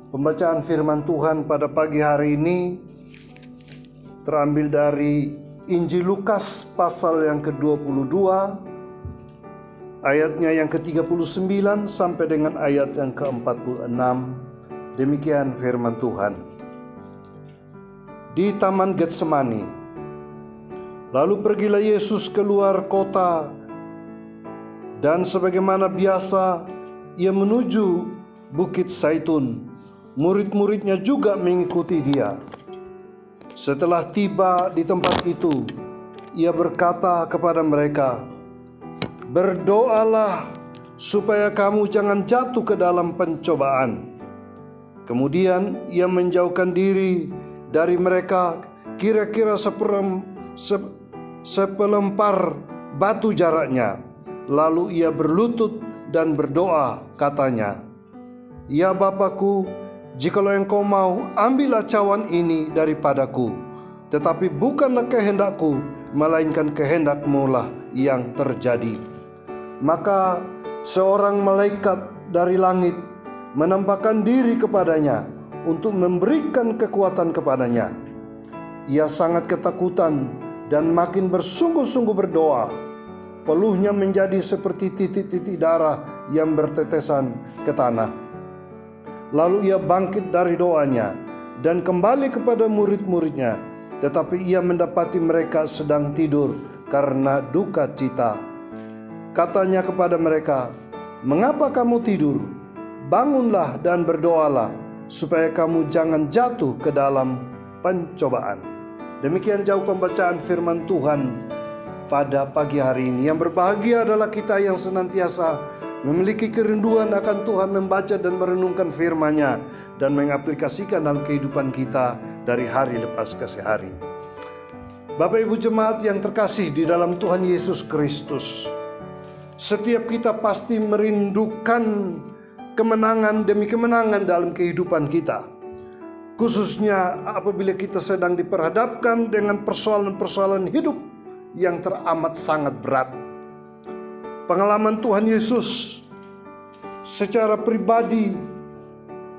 Pembacaan firman Tuhan pada pagi hari ini terambil dari Injil Lukas pasal yang ke-22, ayatnya yang ke-39 sampai dengan ayat yang ke-46. Demikian firman Tuhan. Di Taman Getsemani, lalu pergilah Yesus keluar kota, dan sebagaimana biasa ia menuju Bukit Zaitun. Murid-muridnya juga mengikuti dia. Setelah tiba di tempat itu, ia berkata kepada mereka, "Berdoalah supaya kamu jangan jatuh ke dalam pencobaan." Kemudian ia menjauhkan diri dari mereka kira-kira sepelempar batu jaraknya. Lalu ia berlutut dan berdoa, katanya, "Ya Bapakku, jikalau Engkau mau, ambillah cawan ini daripadaku. Tetapi bukanlah kehendakku, melainkan kehendak-Mu lah yang terjadi." Maka seorang malaikat dari langit menampakkan diri kepadanya untuk memberikan kekuatan kepadanya. Ia sangat ketakutan dan makin bersungguh-sungguh berdoa. Peluhnya menjadi seperti titik-titik darah yang bertetesan ke tanah. Lalu ia bangkit dari doanya dan kembali kepada murid-muridnya, tetapi ia mendapati mereka sedang tidur karena duka cita. Katanya kepada mereka, "Mengapa kamu tidur? Bangunlah dan berdoalah, supaya kamu jangan jatuh ke dalam pencobaan." Demikian jauh pembacaan firman Tuhan pada pagi hari ini. Yang berbahagia adalah kita yang senantiasa memiliki kerinduan akan Tuhan, membaca dan merenungkan firman-Nya dan mengaplikasikan dalam kehidupan kita dari hari lepas ke hari. Bapak Ibu jemaat yang terkasih di dalam Tuhan Yesus Kristus, setiap kita pasti merindukan kemenangan demi kemenangan dalam kehidupan kita. Khususnya apabila kita sedang diperhadapkan dengan persoalan-persoalan hidup yang teramat sangat berat. Pengalaman Tuhan Yesus secara pribadi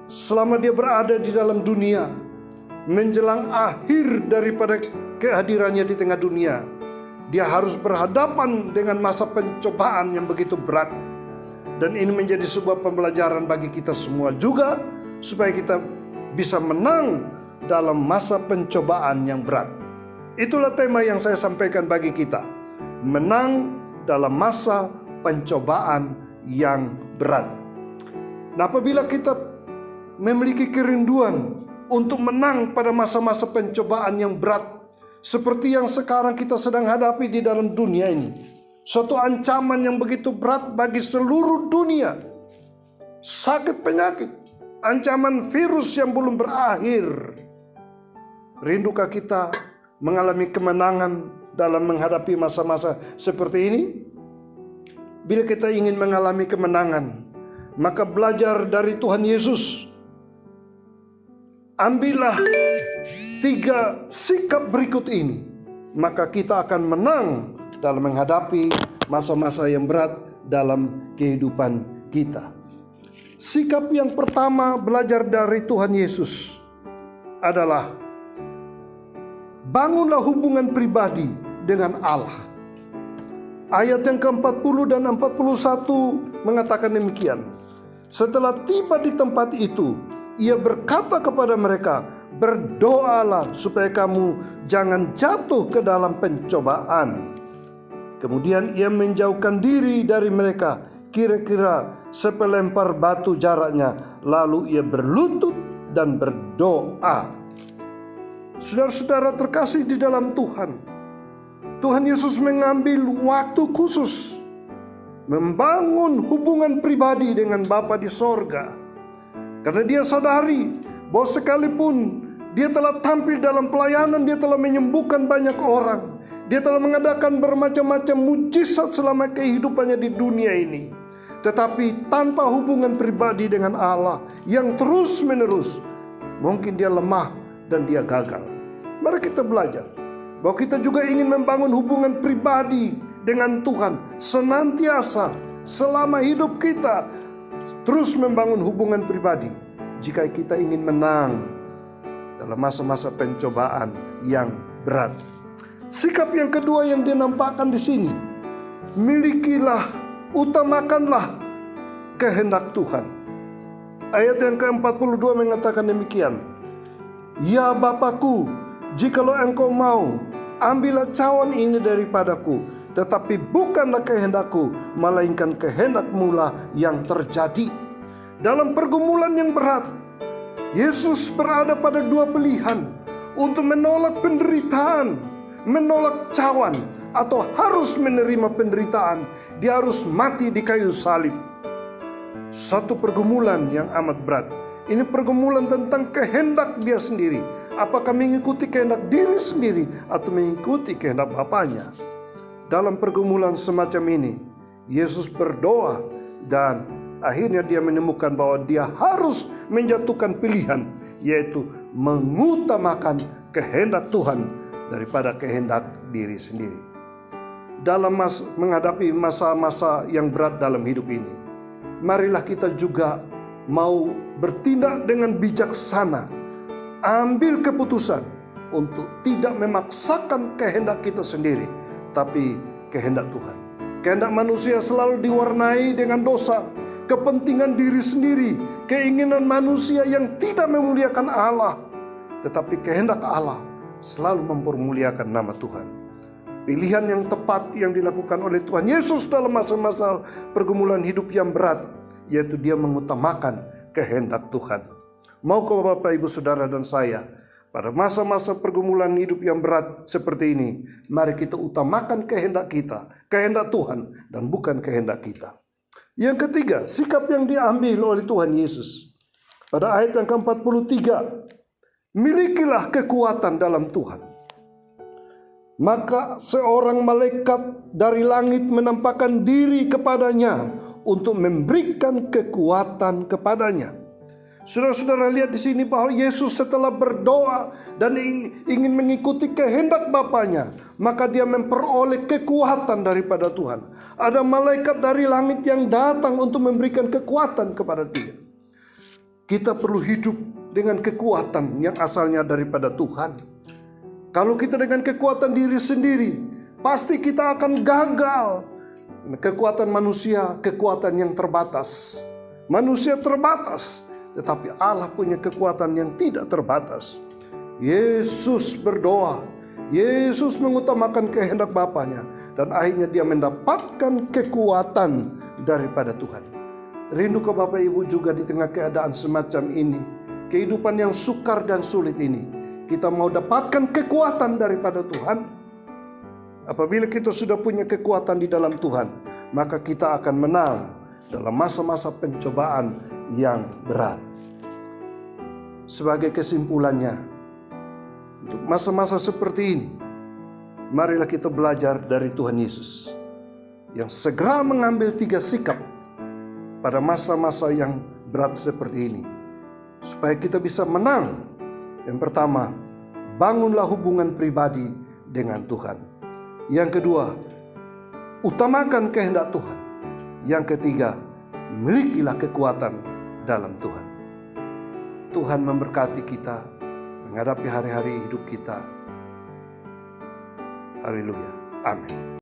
selama dia berada di dalam dunia, menjelang akhir daripada kehadirannya di tengah dunia, dia harus berhadapan dengan masa pencobaan yang begitu berat. Dan ini menjadi sebuah pembelajaran bagi kita semua juga, supaya kita bisa menang dalam masa pencobaan yang berat. Itulah tema yang saya sampaikan bagi kita, menang dalam masa pencobaan yang berat. Nah, apabila kita memiliki kerinduan untuk menang pada masa-masa pencobaan yang berat, seperti yang sekarang kita sedang hadapi di dalam dunia ini, suatu ancaman yang begitu berat bagi seluruh dunia, sakit penyakit, ancaman virus yang belum berakhir. Rindukah kita mengalami kemenangan dalam menghadapi masa-masa seperti ini? Bila kita ingin mengalami kemenangan, maka belajar dari Tuhan Yesus. Ambillah 3 sikap berikut ini, maka kita akan menang dalam menghadapi masa-masa yang berat dalam kehidupan kita. Sikap yang pertama belajar dari Tuhan Yesus adalah bangunlah hubungan pribadi dengan Allah. Ayat yang ke-40 dan 41 mengatakan demikian. Setelah tiba di tempat itu, ia berkata kepada mereka, "Berdoalah supaya kamu jangan jatuh ke dalam pencobaan." Kemudian ia menjauhkan diri dari mereka kira-kira sepelempar batu jaraknya. Lalu ia berlutut dan berdoa. Saudara-saudara terkasih di dalam Tuhan, Tuhan Yesus mengambil waktu khusus membangun hubungan pribadi dengan Bapa di sorga. Karena dia sadari bahwa sekalipun dia telah tampil dalam pelayanan, dia telah menyembuhkan banyak orang, dia telah mengadakan bermacam-macam mujizat selama kehidupannya di dunia ini, tetapi tanpa hubungan pribadi dengan Allah yang terus-menerus, mungkin dia lemah dan dia gagal. Mari kita belajar bahwa kita juga ingin membangun hubungan pribadi dengan Tuhan senantiasa selama hidup kita, terus membangun hubungan pribadi jika kita ingin menang dalam masa-masa pencobaan yang berat. Sikap yang kedua yang dinampakkan di sini, milikilah, utamakanlah kehendak Tuhan. Ayat yang ke-42 mengatakan demikian. Ya Bapakku, jikalau engkau mau, ambillah cawan ini daripadaku, tetapi bukanlah kehendakku, melainkan kehendakmu lah yang terjadi. Dalam pergumulan yang berat, Yesus berada pada dua pilihan untuk menolak penderitaan, menolak cawan, atau harus menerima penderitaan. Dia harus mati di kayu salib. Satu pergumulan yang amat berat. Ini pergumulan tentang kehendak dia sendiri. Apakah mengikuti kehendak diri sendiri atau mengikuti kehendak Bapaknya? Dalam pergumulan semacam ini, Yesus berdoa dan akhirnya dia menemukan bahwa dia harus menjatuhkan pilihan, yaitu mengutamakan kehendak Tuhan daripada kehendak diri sendiri. Dalam menghadapi masa-masa yang berat dalam hidup ini, marilah kita juga mau bertindak dengan bijaksana, ambil keputusan untuk tidak memaksakan kehendak kita sendiri, tapi kehendak Tuhan. Kehendak manusia selalu diwarnai dengan dosa, kepentingan diri sendiri, keinginan manusia yang tidak memuliakan Allah. Tetapi kehendak Allah selalu mempermuliakan nama Tuhan. Pilihan yang tepat yang dilakukan oleh Tuhan Yesus dalam masa-masa pergumulan hidup yang berat, yaitu dia mengutamakan kehendak Tuhan. Maukah Bapak, Ibu, Saudara, dan saya pada masa-masa pergumulan hidup yang berat seperti ini, mari kita utamakan kehendak kita, kehendak Tuhan, dan bukan kehendak kita. Yang ketiga, sikap yang diambil oleh Tuhan Yesus. Pada ayat yang ke-43, milikilah kekuatan dalam Tuhan. Maka seorang malaikat dari langit menampakkan diri kepadanya untuk memberikan kekuatan kepadanya. Saudara-saudara lihat di sini bahwa Yesus setelah berdoa dan ingin mengikuti kehendak Bapaknya, maka dia memperoleh kekuatan daripada Tuhan. Ada malaikat dari langit yang datang untuk memberikan kekuatan kepada dia. Kita perlu hidup dengan kekuatan yang asalnya daripada Tuhan. Kalau kita dengan kekuatan diri sendiri, pasti kita akan gagal. Kekuatan manusia, kekuatan yang terbatas. Manusia terbatas, tetapi Allah punya kekuatan yang tidak terbatas. Yesus berdoa, Yesus mengutamakan kehendak Bapaknya, dan akhirnya dia mendapatkan kekuatan daripada Tuhan. Rindukah Bapak Ibu juga di tengah keadaan semacam ini, kehidupan yang sukar dan sulit ini, kita mau dapatkan kekuatan daripada Tuhan? Apabila kita sudah punya kekuatan di dalam Tuhan, maka kita akan menang dalam masa-masa pencobaan yang berat. Sebagai kesimpulannya, untuk masa-masa seperti ini, marilah kita belajar dari Tuhan Yesus yang segera mengambil 3 sikap pada masa-masa yang berat seperti ini, supaya kita bisa menang. Yang pertama, bangunlah hubungan pribadi dengan Tuhan. Yang kedua, utamakan kehendak Tuhan. Yang ketiga, milikilah kekuatan dalam Tuhan. Tuhan memberkati kita menghadapi hari-hari hidup kita. Haleluya. Amin.